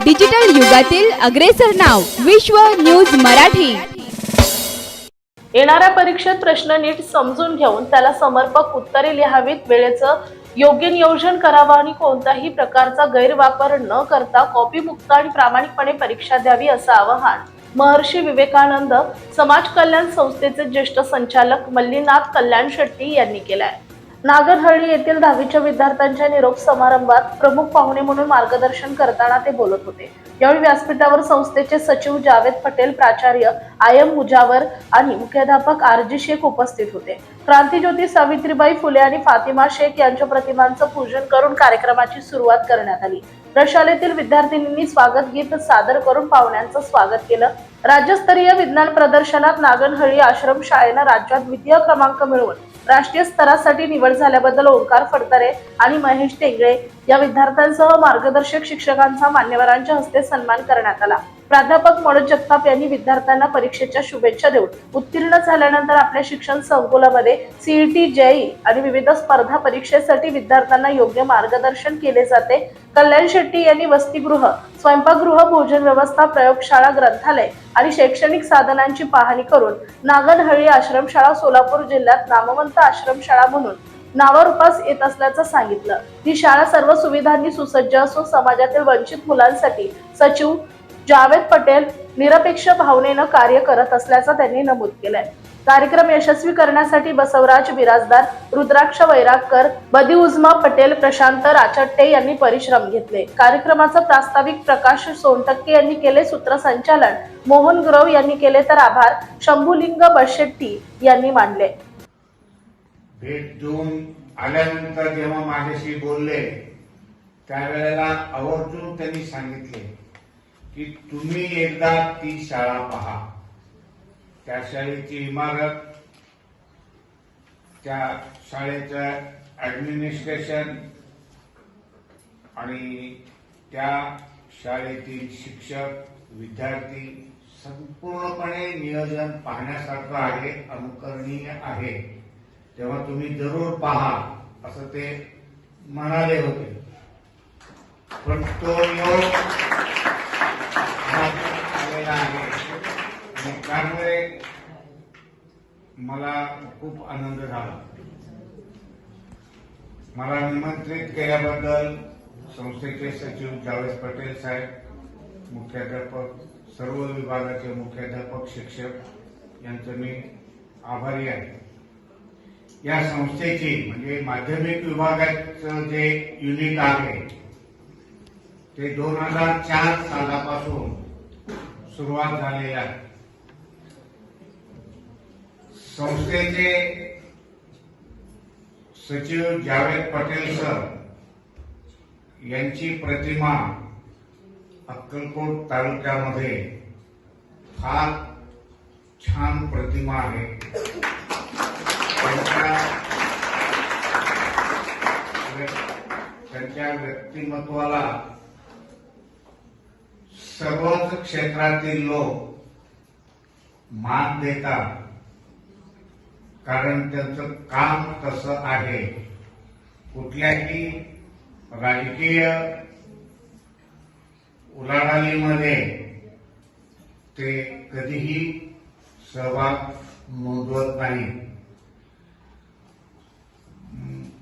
Digital युगातील अग्रेसर नाव विश्व न्यूज मराठी। येणाऱ्या परीक्षेत प्रश्न नीट समजून घेऊन त्याला समर्पक उत्तरे लिहावीत, वेळेचं योग्य नियोजन करावं आणि कोणत्याही प्रकारचा गैरवापर न करता कॉपी मुक्त आणि प्रामाणिकपणे परीक्षा द्यावी असं आवाहन महर्षी विवेकानंद समाज कल्याण संस्थेचे ज्येष्ठ संचालक मल्लीनाथ कल्याण शेट्टी यांनी केलं आहे। नागरहळ्ळी येथील 10वीच्या विद्यार्थ्यांच्या निरोप समारंभात प्रमुख पाहुणे म्हणून मार्गदर्शन करताना ते बोलत होते। यावेळी व्यासपीठावर संस्थेचे सचिव जावेद पटेल, प्राचार्य आयम मुजावर आणि मुख्याध्यापक आरजी शेख उपस्थित होते। क्रांतिज्योती सावित्रीबाई फुले आणि फातिमा शेख यांच्या प्रतिमांचं पूजन करून कार्यक्रमाची सुरुवात करण्यात आली। प्रशालेतील विद्यार्थिनींनी स्वागत गीत सादर करून पाहुण्यांचं स्वागत केलं। राज्यस्तरीय विज्ञान प्रदर्शनात नागरहळ्ळी आश्रम शाळेनं राज्यात द्वितीय क्रमांक मिळवून राष्ट्रीय स्तरासाठी निवड झाल्याबद्दल ओंकार फडतरे आणि महेश टेंगळे या विद्यार्थ्यांसह मार्गदर्शक शिक्षकांचा मान्यवरांच्या हस्ते सन्मान करण्यात आला। प्राध्यापक मनोज जगताप यांनी विद्यार्थ्यांना परीक्षेच्या शुभेच्छा देऊन उत्तीर्ण झाल्यानंतर आपल्या शिक्षण संकुलामध्ये सीईटी, जेईई आणि विविध स्पर्धा परीक्षेसाठी विद्यार्थ्यांना योग्य मार्गदर्शन केले जाते। कल्याण शेट्टी यांनी वसतिगृह, स्वयंपाकगृह, भोजन व्यवस्था, प्रयोगशाळा, ग्रंथालय आणि शैक्षणिक साधनांची पाहणी करून नागरहळ्ळी आश्रमशाळा सोलापूर जिल्ह्यात नामवंत आश्रमशाळा म्हणून नावारूपास येत असल्याचं सांगितलं। ही शाळा सर्व सुविधांनी सुसज्ज असून समाजातील वंचित मुलांसाठी सचिव जावेद पटेल निरपेक्ष भावनेनं कार्य करत असल्याचं त्यांनी नमूद केलंय। कार्यक्रम यशस्वी करण्यासाठी बसवराज बिराजदार, रुद्राक्ष वैरागकर, बदिउझमा पटेल, प्रशांत राचट्टे यांनी परिश्रम घेतले। कार्यक्रमाचा प्रास्ताविक प्रकाश सोनटक्के यांनी केले, सूत्रसंचालन मोहन गुरव यांनी केले, तर आभार शंभुलिंग बशेट्टी यांनी मानले। भेट देऊन आल्यानंतर जेव्हा माझ्याशी बोलले त्यावेळेला आवर्जून त्यांनी सांगितले की तुम्ही एकदा ती शाळा पहा, त्या शाळेची इमारत, त्या शाळेचं ऍडमिनिस्ट्रेशन आणि त्या शाळेतील शिक्षक, विद्यार्थी संपूर्णपणे नियोजन पाहण्यासारखं आहे, अनुकरणीय आहे, तेव्हा तुम्ही जरूर पहा असं ते म्हणाले होते। पण तो योग आलेला आहे आणि त्यामुळे मला खूप आनंद झाला। मला निमंत्रित केल्याबद्दल संस्थेचे सचिव जावेद पटेल साहेब, मुख्याध्यापक, सर्व विभागाचे मुख्याध्यापक, शिक्षक यांचं मी आभारी आहे। या संस्थेची म्हणजे माध्यमिक विभागाचं जे युनिट आहे ते 2004 सालापासून सुरुवात झालेली आहे। संस्थेचे सचिव जावेद पटेल सर यांची प्रतिमा अक्कलकोट तालुक्यामध्ये फार छान प्रतिमा आहे। त्यांच्या व्यक्तिमत्वाला सर्वच क्षेत्रातील लोक मान देतात, कारण त्यांचं काम तसं आहे। कुठल्याही राजकीय उलाढालीमध्ये ते कधीही सहभाग नोंदवत नाही।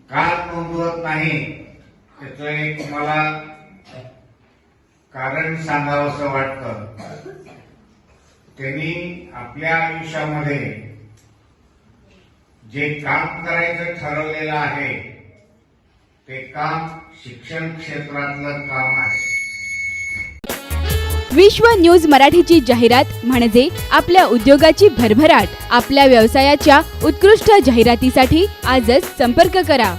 का नोंदवत नाही त्याचं एक मला कारण सांगावंसं वाटतं। त्यांनी आपल्या आयुष्यामध्ये जे काम करायचं ठरवलेलं आहे ते काम शिक्षण क्षेत्रातलं काम आहे। विश्व न्यूज मराठीची जाहिरात म्हणजे आपल्या उद्योगाची भरभराट। आपल्या व्यवसायाच्या उत्कृष्ट जाहिरातीसाठी आजच संपर्क करा।